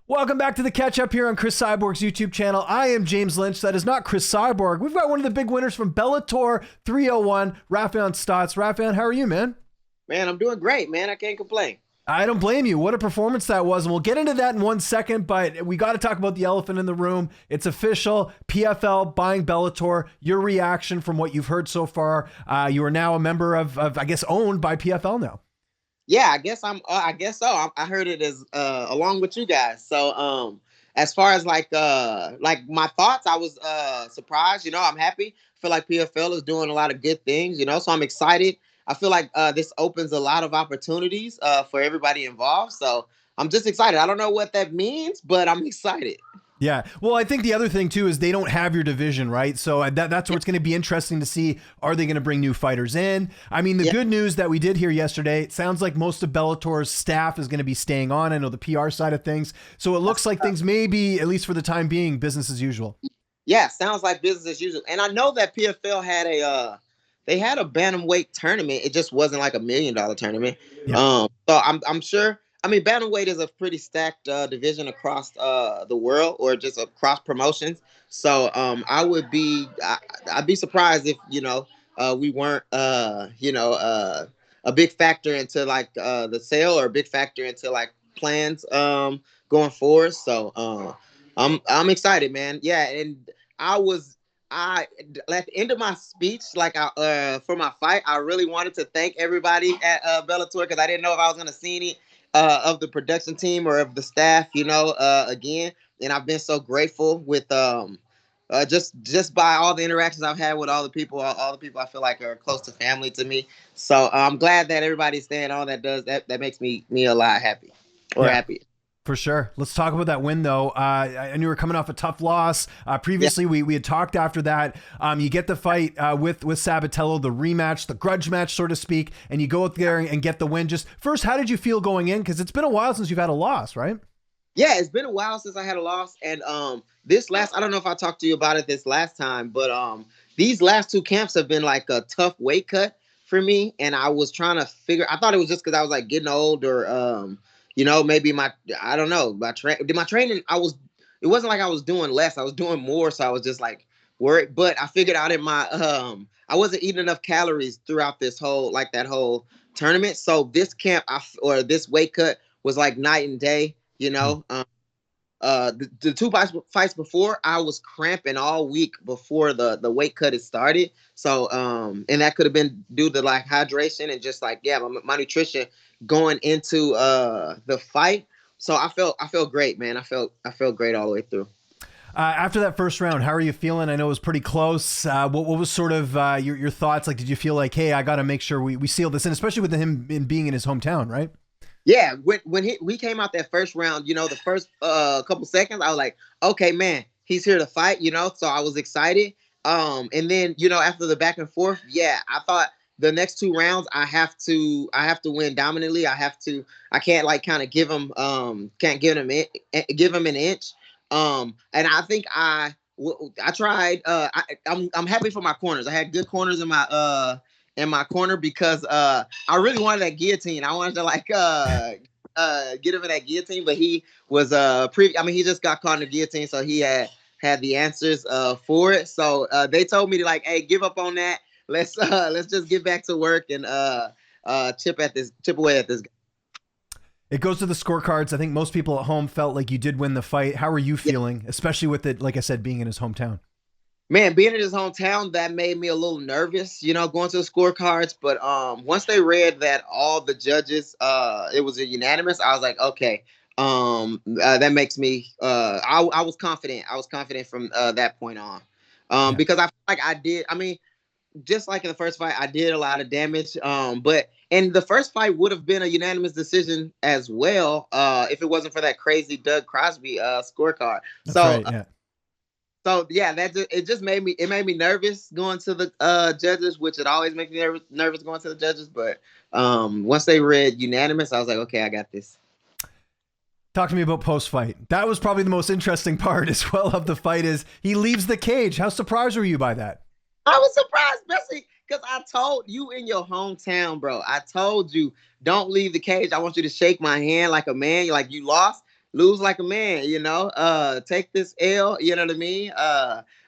Welcome back to the catch up here on Cris Cyborg's YouTube channel. I am James Lynch. That is not Cris Cyborg. We've got one of the big winners from Bellator 301, Raufeon Stots. Raufeon, how are you, man? Man, I'm doing great, man. I can't complain. I don't blame you. What a performance that was. And we'll get into that in 1 second, but we got to talk about the elephant in the room. It's official. PFL buying Bellator. Your reaction from what you've heard so far. You are now a member of, I guess, owned by PFL now. Yeah, I guess I guess so. I heard it as along with you guys. So as far as like my thoughts, I was surprised. I'm happy. I feel like PFL is doing a lot of good things. So I'm excited. I feel like this opens a lot of opportunities for everybody involved. So I'm just excited. I don't know what that means, but I'm excited. Yeah. Well, I think the other thing too is they don't have your division, right? So that's where it's going to be interesting to see, are they going to bring new fighters in? I mean, the good news that we did hear yesterday, it sounds like most of Bellator's staff is going to be staying on. I know the PR side of things. So it looks like things may be, at least for the time being, business as usual. Yeah, sounds like business as usual. And I know that PFL had they had a bantamweight tournament. It just wasn't like $1 million tournament. Yeah. So I'm sure. I mean, bantamweight is a pretty stacked division across the world, or just across promotions. So I'd be surprised if we weren't a big factor into like the sale, or a big factor into like plans going forward. So I'm excited, man. Yeah, and I at the end of my speech, like for my fight, I really wanted to thank everybody at Bellator, because I didn't know if I was gonna see any of the production team or of the staff, again. And I've been so grateful with just by all the interactions I've had with all the people I feel like are close to family to me. So I'm glad that everybody's staying on. That makes me a lot happy, or happy. For sure. Let's talk about that win, though. I knew you were coming off a tough loss. Previously, we had talked after that. You get the fight with Sabatelo, the rematch, the grudge match, so to speak, and you go out there and get the win. Just first, how did you feel going in? Because it's been a while since you've had a loss, right? Yeah, it's been a while since I had a loss. And I don't know if I talked to you about it this last time, but these last two camps have been like a tough weight cut for me. And I was trying to I thought it was just because I was like getting old, or maybe my training, it wasn't like I was doing less, I was doing more. So I was just like worried, but I figured out in my, I wasn't eating enough calories throughout that whole tournament. So this camp, or this weight cut was like night and day, the two fights before, I was cramping all week before the weight cut had started. So, and that could have been due to like hydration and just like, my nutrition going into the fight. So I felt great, man. I felt great all the way through. After that first round, how are you feeling? I know it was pretty close. What was sort of your thoughts? Like, did you feel like, hey, I got to make sure we seal this in, especially with him being in his hometown, right? Yeah, when we came out that first round, the first couple seconds, I was like, okay, man, he's here to fight, so I was excited. And then, after the back and forth, I thought the next two rounds, I have to win dominantly. I can't like kind of give him an inch. And I think I tried. I'm happy for my corners. I had good corners in my corner, because I really wanted that guillotine. I wanted to like get him in that guillotine, but he was he just got caught in the guillotine, so he had the answers for it. So they told me to like, hey, give up on that. Let's just get back to work and chip away at this guy. It goes to the scorecards. I think most people at home felt like you did win the fight. How are you feeling, especially with it, like I said, being in his hometown? Man, being in his hometown, that made me a little nervous, going to the scorecards. But once they read that all the judges, it was a unanimous, I was like, okay, that makes me. I was confident. I was confident from that point on, because I feel like I did. I mean, just like in the first fight, I did a lot of damage. And the first fight would have been a unanimous decision as well, if it wasn't for that crazy Doug Crosby scorecard. That's right, yeah. So it just made me nervous going to the judges, which it always makes me nervous going to the judges. But once they read unanimous, I was like, okay, I got this. Talk to me about post-fight. That was probably the most interesting part as well of the fight, is he leaves the cage. How surprised were you by that? I was surprised, especially because I told you in your hometown, bro. I told you, don't leave the cage. I want you to shake my hand like a man. Like, you lost. lose like a man, take this L, you know what I mean?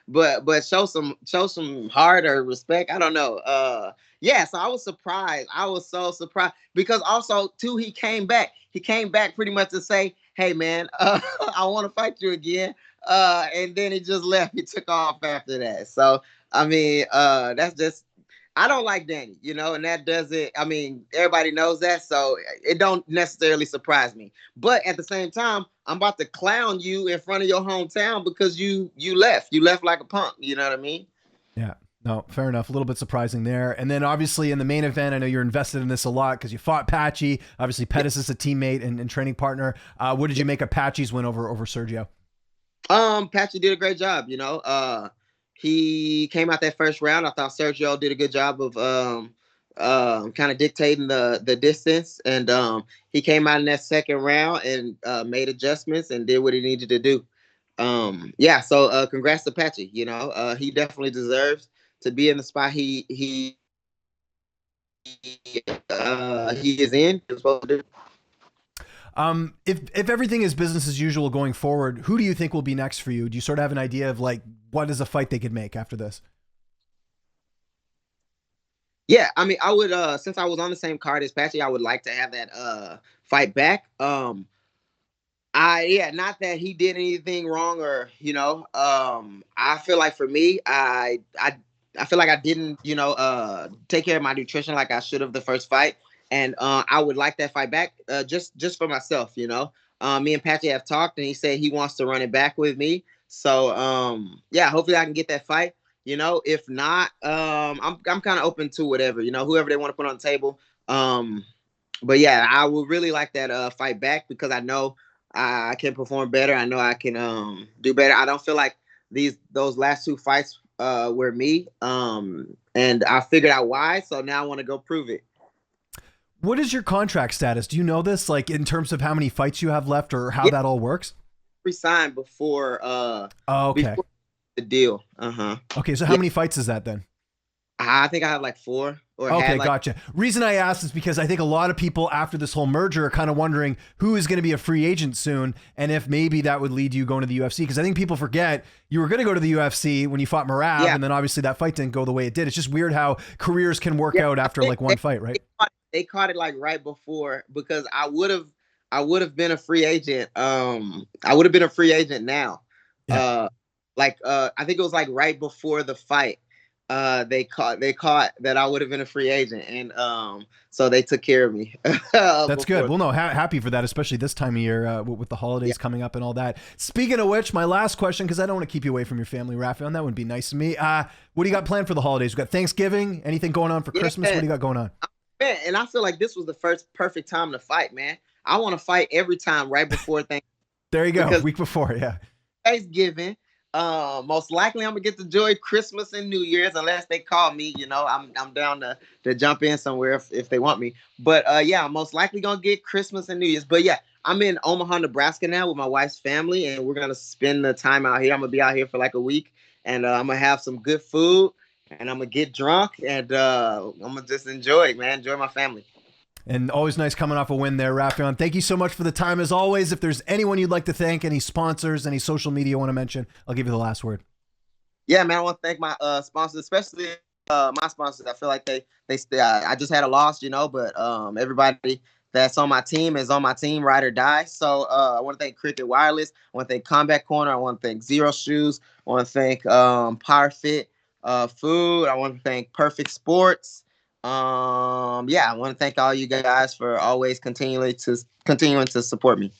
But show some heart or respect. I don't know. Yeah, so I was surprised. I was so surprised because also too he came back. He came back pretty much to say, "Hey man, I want to fight you again." And then he just left. He took off after that. So I mean, that's just I don't like Danny, and that doesn't. I mean, everybody knows that, so it don't necessarily surprise me. But at the same time, I'm about to clown you in front of your hometown because you left. You left like a punk. You know what I mean? Yeah. No, fair enough. A little bit surprising there. And then obviously in the main event, I know you're invested in this a lot because you fought Patchy. Obviously, Pettis is a teammate and training partner. What did you make of Patchy's win over Sergio? Patchy did a great job. He came out that first round. I thought Sergio did a good job of kind of dictating the distance, and he came out in that second round and made adjustments and did what he needed to do. Yeah, so congrats to Patchy. He definitely deserves to be in the spot he is in. He's supposed to do. If everything is business as usual going forward, who do you think will be next for you? Do you sort of have an idea of like what is a fight they could make after this? Yeah, I mean, I would since I was on the same card as Patchy, I would like to have that fight back. Not that he did anything wrong or I feel like for me, I feel like I didn't take care of my nutrition like I should have the first fight, and I would like that fight back just for myself. Me and Patchy have talked, and he said he wants to run it back with me. So yeah, hopefully I can get that fight. If not, I'm kind of open to whatever. Whoever they want to put on the table. But yeah, I would really like that fight back because I know I can perform better. I know I can do better. I don't feel like those last two fights were me. And I figured out why. So now I want to go prove it. What is your contract status? Do you know this, like in terms of how many fights you have left or how that all works? Resigned before okay. Before the deal. Okay, so how many fights is that then? I think I have like 4. Okay, gotcha. Reason I asked is because I think a lot of people after this whole merger are kind of wondering who is going to be a free agent soon and if maybe that would lead you going to the UFC. Because I think people forget you were going to go to the UFC when you fought Merab, and then obviously that fight didn't go the way it did. It's just weird how careers can work out after like one fight, right? They caught it like right before because I would have been a free agent. I would have been a free agent now. Yeah. I think it was like right before the fight. They caught that I would have been a free agent, and so they took care of me. That's good. Well, no, happy for that, especially this time of year with the holidays coming up and all that. Speaking of which, my last question, because I don't want to keep you away from your family, Raufeon, that wouldn't be nice to me. What do you got planned for the holidays? We got Thanksgiving. Anything going on for Christmas? What do you got going on? Man, and I feel like this was the first perfect time to fight, man. I want to fight every time right before Thanksgiving. There you go. Week before, yeah. Thanksgiving. Most likely I'm gonna get to enjoy Christmas and New Year's unless they call me. I'm down to jump in somewhere if they want me. But yeah, I'm most likely gonna get Christmas and New Year's. But yeah, I'm in Omaha, Nebraska now with my wife's family, and we're gonna spend the time out here. I'm gonna be out here for like a week, and I'm gonna have some good food, and I'm gonna get drunk, and I'm gonna just enjoy it, man. Enjoy my family. And always nice coming off a win there, Raufeon. Thank you so much for the time as always. If there's anyone you'd like to thank, any sponsors, any social media you want to mention, I'll give you the last word. Yeah, man, I want to thank my sponsors, especially my sponsors. I feel like they I just had a loss, but everybody that's on my team is on my team, ride or die. So I want to thank Cricket Wireless. I want to thank Combat Corner. I want to thank Zero Shoes. I want to thank Power Fit Food. I want to thank Perfect Sports. I want to thank all you guys for always continuing to support me.